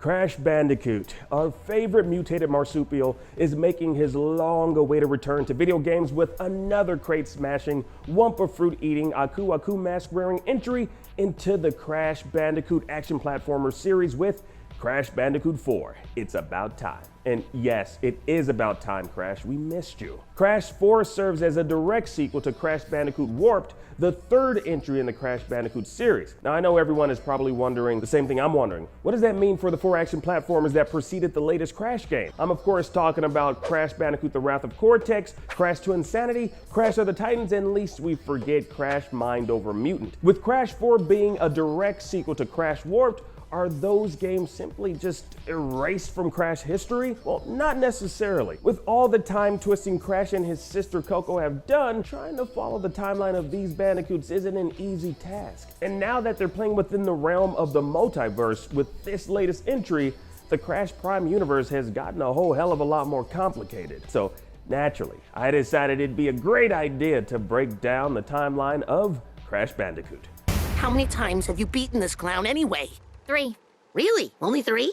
Crash Bandicoot, our favorite mutated marsupial, is making his long-awaited return to video games with another crate-smashing, Wumpa fruit-eating, Aku Aku mask-wearing entry into the Crash Bandicoot action platformer series with Crash Bandicoot 4. It's about time. And yes, it is about time, Crash. We missed you. Crash 4 serves as a direct sequel to Crash Bandicoot Warped, the third entry in the Crash Bandicoot series. Now, I know everyone is probably wondering the same thing I'm wondering. What does that mean for the 4 action platformers that preceded the latest Crash game? I'm, of course, talking about Crash Bandicoot The Wrath of Cortex, Crash Twinsanity, Crash of the Titans, and least we forget Crash Mind Over Mutant. With Crash 4 being a direct sequel to Crash Warped, are those games simply just erased from Crash history? Well, not necessarily. With all the time-twisting Crash and his sister Coco have done, trying to follow the timeline of these Bandicoots isn't an easy task. And now that they're playing within the realm of the Multiverse with this latest entry, the Crash Prime universe has gotten a whole hell of a lot more complicated. So naturally, I decided it'd be a great idea to break down the timeline of Crash Bandicoot. How many times have you beaten this clown anyway? 3. Really? Only 3?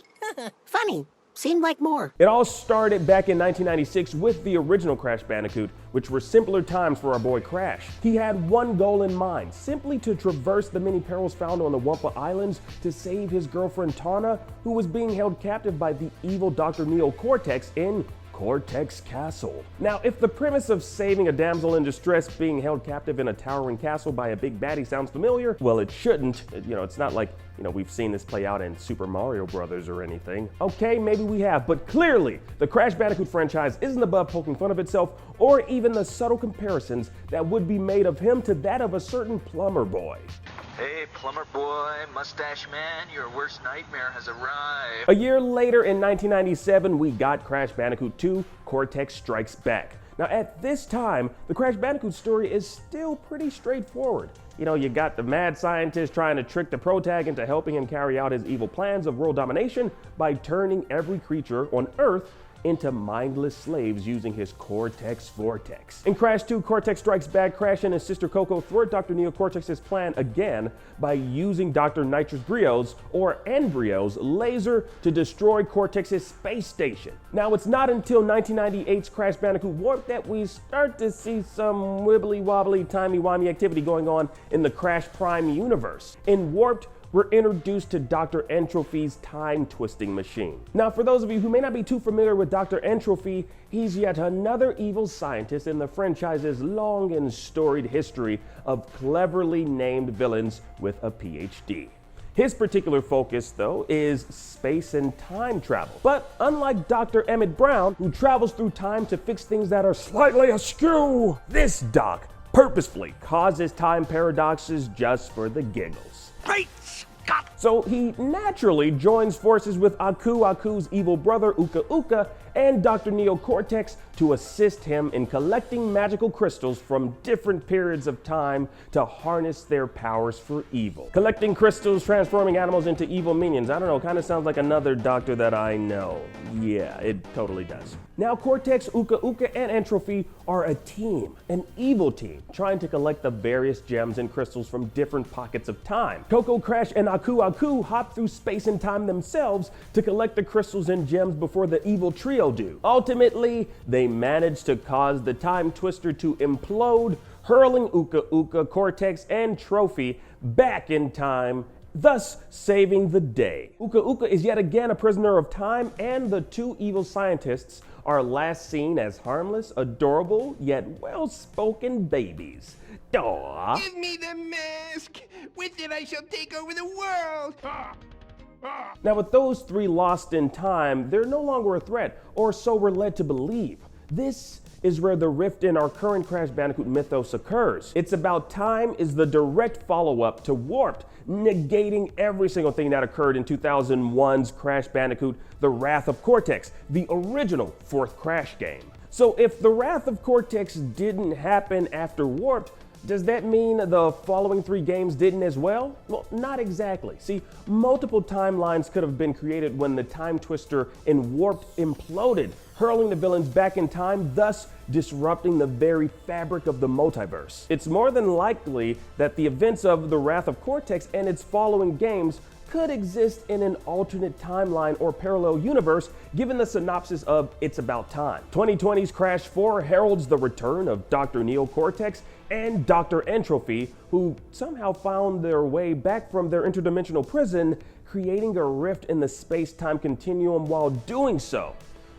Funny. Seemed like more. It all started back in 1996 with the original Crash Bandicoot, which were simpler times for our boy Crash. He had one goal in mind, simply to traverse the many perils found on the Wumpa Islands to save his girlfriend Tawna, who was being held captive by the evil Dr. Neo Cortex in Cortex Castle. Now, if the premise of saving a damsel in distress being held captive in a towering castle by a big baddie sounds familiar, well, it shouldn't. It's not like, we've seen this play out in Super Mario Brothers or anything. Okay, maybe we have, but clearly, the Crash Bandicoot franchise isn't above poking fun of itself or even the subtle comparisons that would be made of him to that of a certain plumber boy. Hey, plumber boy, mustache man, your worst nightmare has arrived. A year later in 1997, we got Crash Bandicoot 2, Cortex Strikes Back. Now at this time, the Crash Bandicoot story is still pretty straightforward. You got the mad scientist trying to trick the protag into helping him carry out his evil plans of world domination by turning every creature on Earth into mindless slaves using his Cortex Vortex. In Crash 2, Cortex Strikes Back, Crash and his sister Coco thwart Dr. Neo Cortex's plan again by using Dr. Nitrous Brio's, or Embryo's, laser to destroy Cortex's space station. Now, it's not until 1998's Crash Bandicoot Warped that we start to see some wibbly-wobbly, timey-wimey activity going on in the Crash Prime universe. In Warped, we're introduced to Dr. Entropy's time-twisting machine. Now, for those of you who may not be too familiar with Dr. Entropy, he's yet another evil scientist in the franchise's long and storied history of cleverly named villains with a PhD. His particular focus, though, is space and time travel. But unlike Dr. Emmett Brown, who travels through time to fix things that are slightly askew, this doc purposefully causes time paradoxes just for the giggles. Great Scott! So he naturally joins forces with Aku Aku's evil brother Uka Uka and Dr. Neo Cortex to assist him in collecting magical crystals from different periods of time to harness their powers for evil. Collecting crystals, transforming animals into evil minions. I don't know, kind of sounds like another doctor that I know. Yeah, it totally does. Now Cortex, Uka Uka, and Entropy are a team, an evil team, trying to collect the various gems and crystals from different pockets of time. Coco, Crash, and Aku Aku hop through space and time themselves to collect the crystals and gems before the evil trio do. Ultimately, they manage to cause the Time Twister to implode, hurling Uka Uka, Cortex, and Trophy back in time, thus saving the day. Uka Uka is yet again a prisoner of time, and the two evil scientists are last seen as harmless, adorable, yet well-spoken babies. Aww. Give me the mask! With it I shall take over the world! Now with those three lost in time, they're no longer a threat, or so we're led to believe. This is where the rift in our current Crash Bandicoot mythos occurs. It's About Time is the direct follow-up to Warped, negating every single thing that occurred in 2001's Crash Bandicoot The Wrath of Cortex, the original fourth Crash game. So if The Wrath of Cortex didn't happen after Warped, does that mean the following 3 games didn't as well? Well, not exactly. See, multiple timelines could have been created when the Time Twister in Warped imploded, hurling the villains back in time, thus disrupting the very fabric of the multiverse. It's more than likely that the events of The Wrath of Cortex and its following games could exist in an alternate timeline or parallel universe, given the synopsis of It's About Time. 2020's Crash 4 heralds the return of Dr. Neo Cortex and Dr. Entropy, who somehow found their way back from their interdimensional prison, creating a rift in the space-time continuum while doing so.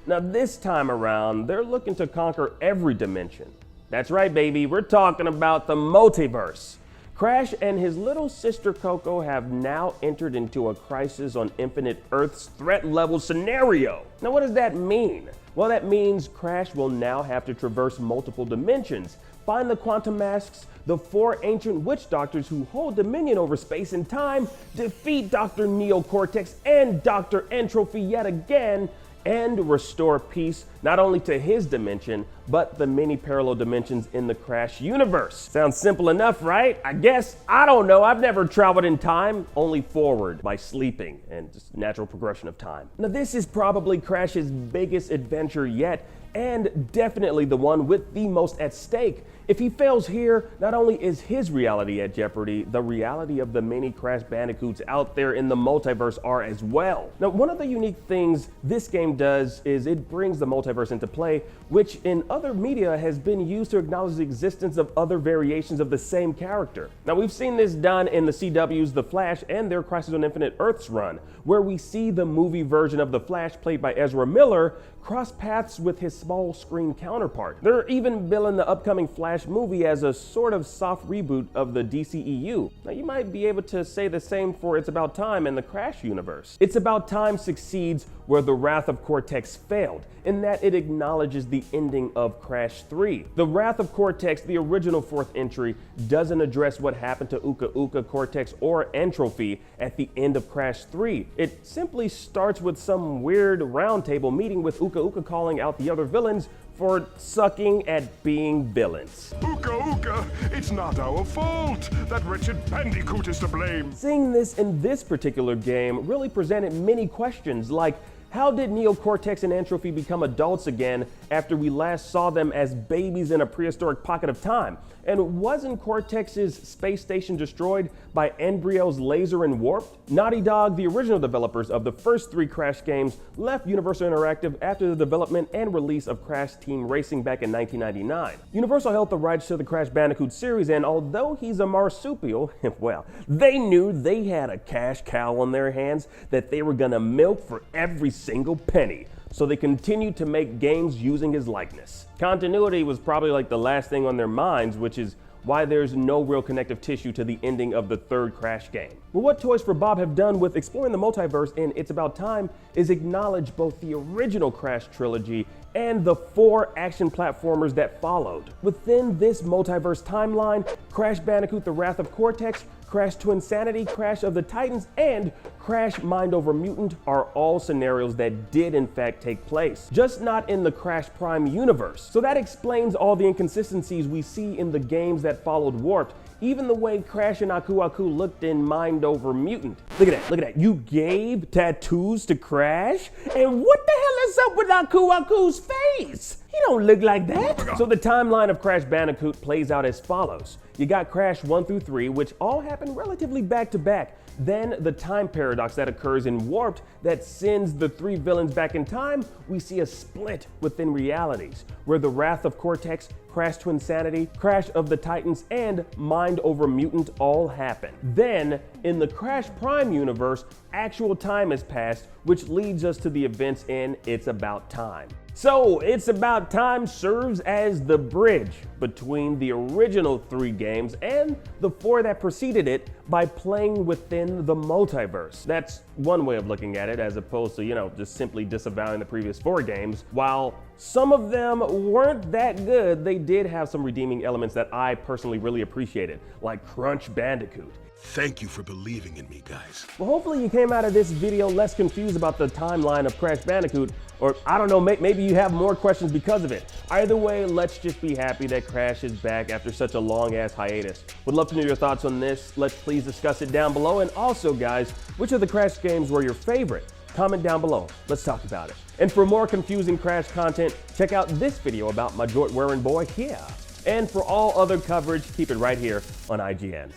Now this time around, they're looking to conquer every dimension. That's right, baby, we're talking about the multiverse. Crash and his little sister Coco have now entered into a Crisis on Infinite Earths threat level scenario. Now what does that mean? Well, that means Crash will now have to traverse multiple dimensions, find the quantum masks, the 4 ancient witch doctors who hold dominion over space and time, defeat Dr. Neo Cortex and Dr. Entropy yet again, and restore peace not only to his dimension, but the many parallel dimensions in the Crash universe. Sounds simple enough, right? I guess. I don't know. I've never traveled in time, only forward by sleeping and just natural progression of time. Now, this is probably Crash's biggest adventure yet, and definitely the one with the most at stake. If he fails here, not only is his reality at jeopardy, the reality of the many Crash Bandicoots out there in the multiverse are as well. Now, one of the unique things this game does is it brings the multiverse into play, which in other media has been used to acknowledge the existence of other variations of the same character. Now, we've seen this done in the CW's The Flash and their Crisis on Infinite Earths run, where we see the movie version of The Flash, played by Ezra Miller, cross paths with his small screen counterpart. They're even billing the upcoming Flash movie as a sort of soft reboot of the DCEU. Now, you might be able to say the same for It's About Time in the Crash universe. It's About Time succeeds where the Wrath of Cortex failed, in that it acknowledges the ending of Crash 3. The Wrath of Cortex, the original 4th entry, doesn't address what happened to Uka Uka, Cortex, or Entropy at the end of Crash 3. It simply starts with some weird roundtable meeting with Uka Uka calling out the other villains for sucking at being villains. Uka Uka, it's not our fault. That wretched Bandicoot is to blame. Seeing this in this particular game really presented many questions, like how did Neo Cortex and Entropy become adults again after we last saw them as babies in a prehistoric pocket of time? And wasn't Cortex's space station destroyed by Embryo's laser and warped? Naughty Dog, the original developers of the first 3 Crash games, left Universal Interactive after the development and release of Crash Team Racing back in 1999. Universal held the rights to the Crash Bandicoot series, and although he's a marsupial, well, they knew they had a cash cow on their hands that they were gonna milk for every single penny. So they continued to make games using his likeness. Continuity was probably like the last thing on their minds, which is why there's no real connective tissue to the ending of the 3rd Crash game. But what Toys for Bob have done with exploring the multiverse in It's About Time is acknowledge both the original Crash trilogy and the 4 action platformers that followed. Within this multiverse timeline, Crash Bandicoot The Wrath of Cortex, Crash Twinsanity, Crash of the Titans, and Crash Mind Over Mutant are all scenarios that did in fact take place, just not in the Crash Prime universe. So that explains all the inconsistencies we see in the games that followed Warped, even the way Crash and Aku Aku looked in Mind Over Mutant. Look at that, you gave tattoos to Crash? And what the hell is up with Aku Aku's face? He don't look like that. So the timeline of Crash Bandicoot plays out as follows. You got Crash 1 through 3, which all happen relatively back to back. Then the time paradox that occurs in Warped that sends the 3 villains back in time. We see a split within realities, where the Wrath of Cortex, Crash Twinsanity, Crash of the Titans, and Mind Over Mutant all happen. Then, in the Crash Prime universe, actual time has passed, which leads us to the events in It's About Time. So, It's About Time serves as the bridge between the original 3 games and the 4 that preceded it by playing within the multiverse. That's one way of looking at it, as opposed to, just simply disavowing the previous 4 games. While some of them weren't that good, they did have some redeeming elements that I personally really appreciated, like Crunch Bandicoot. Thank you for believing in me, guys. Well, hopefully you came out of this video less confused about the timeline of Crash Bandicoot, or I don't know, maybe you have more questions because of it. Either way, let's just be happy that Crash is back after such a long-ass hiatus. Would love to know your thoughts on this. Let's please discuss it down below. And also, guys, which of the Crash games were your favorite? Comment down below. Let's talk about it. And for more confusing Crash content, check out this video about my joint-wearing boy here. And for all other coverage, keep it right here on IGN.